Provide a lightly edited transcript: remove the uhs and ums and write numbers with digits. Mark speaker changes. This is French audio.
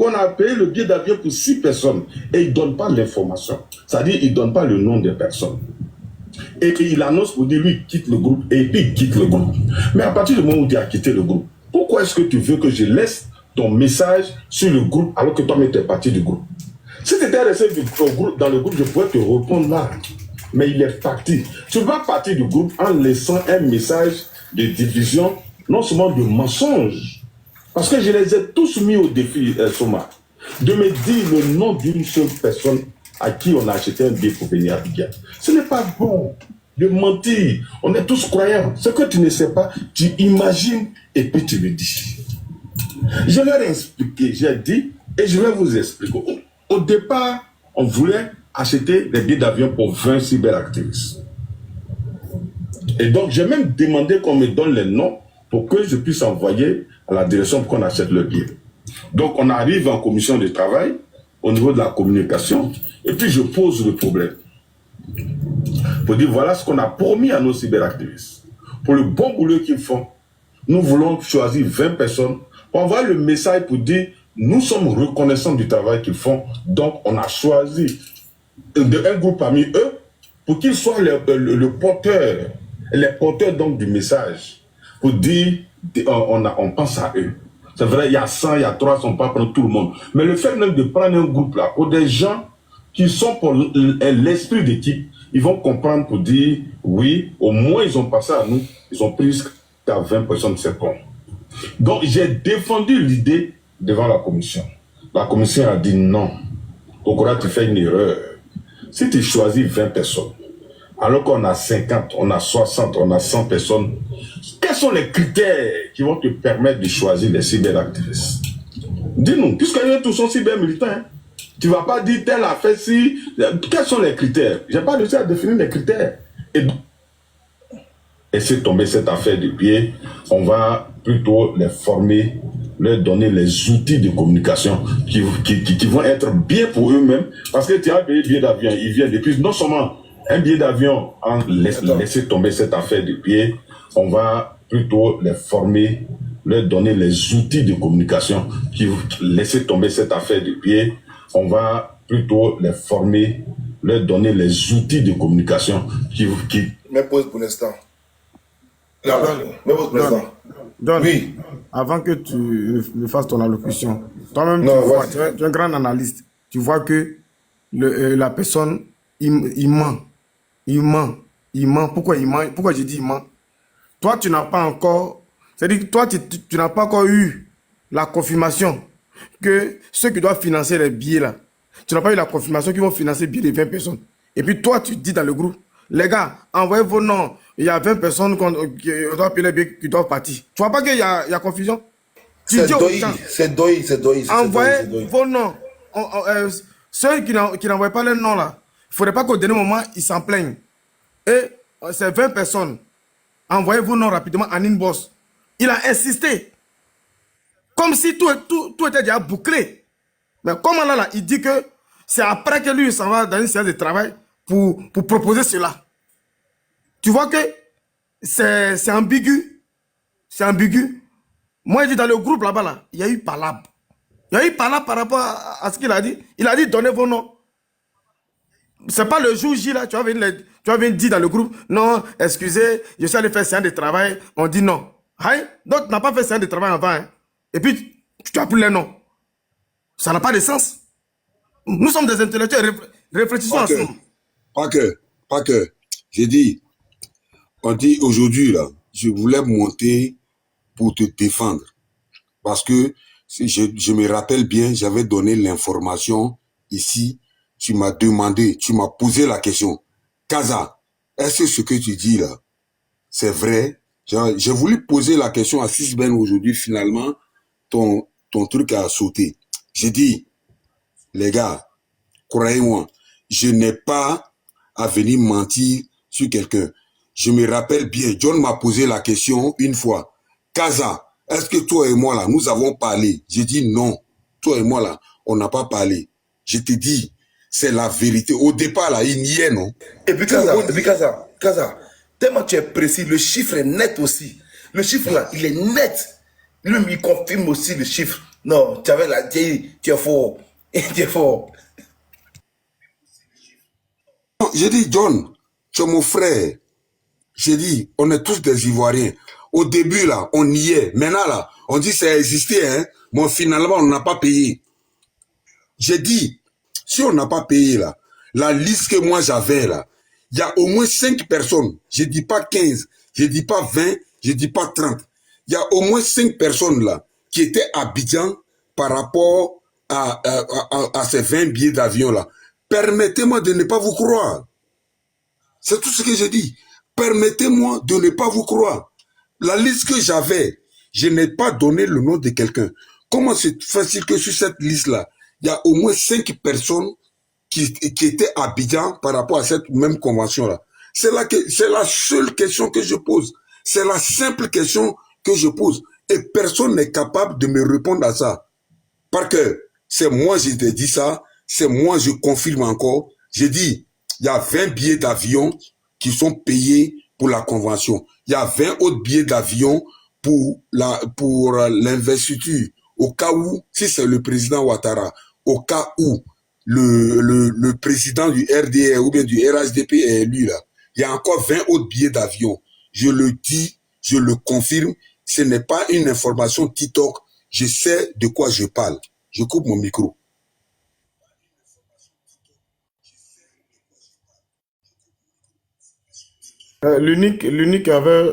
Speaker 1: qu'on a payé le billet d'avion pour 6 personnes et il ne donne pas l'information. C'est-à-dire qu'il ne donne pas le nom des personnes. Et il annonce pour dire, lui, il quitte le groupe, et puis il quitte le groupe. Mais à partir du moment où tu as quitté le groupe, pourquoi est-ce que tu veux que je laisse ton message sur le groupe alors que toi-même tu es parti du groupe? Si tu étais resté dans le groupe, je pourrais te répondre là. Mais il est parti. Tu vas partir du groupe en laissant un message de division, non seulement de mensonges. Parce que je les ai tous mis au défi, Soma, de me dire le nom d'une seule personne à qui on a acheté un billet pour venir à Abidjan. Ce n'est pas bon de mentir. On est tous croyants. Ce que tu ne sais pas, tu imagines et puis tu le dis. Je leur ai expliqué, j'ai dit, et je vais vous expliquer. Au départ, on voulait acheter des billets d'avion pour 20 cyberactivistes. Et donc, j'ai même demandé qu'on me donne les noms pour que je puisse envoyer à la direction pour qu'on achète le billet. Donc, on arrive en commission de travail, au niveau de la communication, et puis je pose le problème. Pour dire, voilà ce qu'on a promis à nos cyberactivistes. Pour le bon boulot qu'ils font, nous voulons choisir 20 personnes pour envoyer le message pour dire, nous sommes reconnaissants du travail qu'ils font, donc on a choisi un groupe parmi eux pour qu'ils soient le porteur, les porteurs donc du message, pour dire, on pense à eux. C'est vrai, il y a 100, il y a 300, on ne peut pas prendre tout le monde. Mais le fait même de prendre un groupe là, pour des gens qui sont pour l'esprit d'équipe, ils vont comprendre pour dire, oui, au moins ils ont passé à nous, ils ont pris qu'à 20% de ces comptes. Donc j'ai défendu l'idée devant la commission. La commission a dit non. Kokora, tu fais une erreur. Si tu choisis 20 personnes, alors qu'on a 50, on a 60, on a 100 personnes, quels sont les critères qui vont te permettre de choisir les cyberactivistes? Dis-nous, puisqu'ils tous sont cybermilitants, hein, tu ne vas pas dire telle affaire si. Quels sont les critères? Je n'ai pas réussi à définir les critères. Et c'est tombé cette affaire de pied, on va plutôt les former, leur donner les outils de communication qui vont être bien pour eux-mêmes. Parce que tu as payé billet d'avion, ils viennent depuis, non seulement un billet d'avion, laisser tomber cette affaire de pied, on va plutôt les former, leur donner les outils de communication laisser tomber cette affaire de pied, on va plutôt les former, leur donner les outils de communication
Speaker 2: Mais pause pour l'instant.
Speaker 3: Don,
Speaker 2: oui.
Speaker 3: Avant que tu ne fasses ton allocution, toi-même, tu es un grand analyste. Tu vois que la personne, il ment. Il ment. Pourquoi il ment? Pourquoi je dis il ment? Toi, tu n'as pas encore... C'est-à-dire que toi, tu n'as pas encore eu la confirmation que ceux qui doivent financer les billets, là, tu n'as pas eu la confirmation qu'ils vont financer les billets de 20 personnes. Et puis toi, tu dis dans le groupe, les gars, envoyez vos noms. Il y a 20 personnes qui doivent payer les billets qui doivent partir. Tu vois pas qu'il y a confusion?
Speaker 2: C'est doï.
Speaker 3: Envoyez vos noms. Ceux qui n'envoient pas leurs noms là, il ne faudrait pas qu'au dernier moment, ils s'en plaignent. Et c'est 20 personnes. Envoyez vos noms rapidement en inbox. Il a insisté. Comme si tout était déjà bouclé. Mais comment là, il dit que c'est après que lui, il s'en va dans une séance de travail pour proposer cela. Tu vois que c'est ambigu. C'est ambigu. Moi, je dis dans le groupe là-bas, il y a eu palabre. Il y a eu palabre par rapport à ce qu'il a dit. Il a dit, donnez vos noms. C'est pas le jour J là, tu vas venir dire dans le groupe, non, excusez, je suis allé faire séance de travail. On dit non. Donc, tu n'as pas fait séance de travail avant. Hein? Et puis, tu as pris les noms. Ça n'a pas de sens. Nous sommes des intellectuels, réfléchissons ensemble.
Speaker 4: Pas que. J'ai dit, on dit aujourd'hui, là, je voulais monter pour te défendre. Parce que je me rappelle bien, j'avais donné l'information ici, tu m'as demandé, tu m'as posé la question. Kaza, est-ce que ce que tu dis là, c'est vrai? J'ai voulu poser la question à Sisben aujourd'hui, finalement, ton truc a sauté. J'ai dit, les gars, croyez-moi, je n'ai pas à venir mentir sur quelqu'un. Je me rappelle bien, John m'a posé la question une fois. Kaza, est-ce que toi et moi là, nous avons parlé? J'ai dit non. Toi et moi là, on n'a pas parlé. Je te dis, c'est la vérité. Au départ là, il n'y est, non?
Speaker 2: Et puis Kaza, tellement tu es précis, le chiffre est net aussi. Le chiffre là, il est net. Lui, il confirme aussi le chiffre. Non, tu avais la... Tu es fort. Tu es fort.
Speaker 4: Non, j'ai dit, John, tu es mon frère. J'ai dit, on est tous des Ivoiriens. Au début, là, on y est. Maintenant, là, on dit que ça existait, hein. Bon, finalement, on n'a pas payé. J'ai dit, si on n'a pas payé, là, la liste que moi j'avais, là, il y a au moins 5 personnes. Je dis pas 15, je dis pas 20, je dis pas 30. Il y a au moins 5 personnes, là, qui étaient à Abidjan par rapport à ces 20 billets d'avion, là. Permettez-moi de ne pas vous croire. C'est tout ce que j'ai dit. Permettez-moi de ne pas vous croire. La liste que j'avais, je n'ai pas donné le nom de quelqu'un. Comment c'est facile que sur cette liste-là, il y a au moins 5 personnes qui étaient à Abidjan par rapport à cette même convention-là. C'est la seule question que je pose. C'est la simple question que je pose. Et personne n'est capable de me répondre à ça. Parce que c'est moi, je t'ai dit ça, c'est moi, je confirme encore. J'ai dit, il y a 20 billets d'avion qui sont payés pour la convention. Il y a 20 autres billets d'avion pour l'investiture. Au cas où, si c'est le président Ouattara, au cas où le président du RDR ou bien du RHDP est élu là, il y a encore 20 autres billets d'avion. Je le dis, je le confirme, ce n'est pas une information TikTok. Je sais de quoi je parle. Je coupe mon micro.
Speaker 3: L'unique avait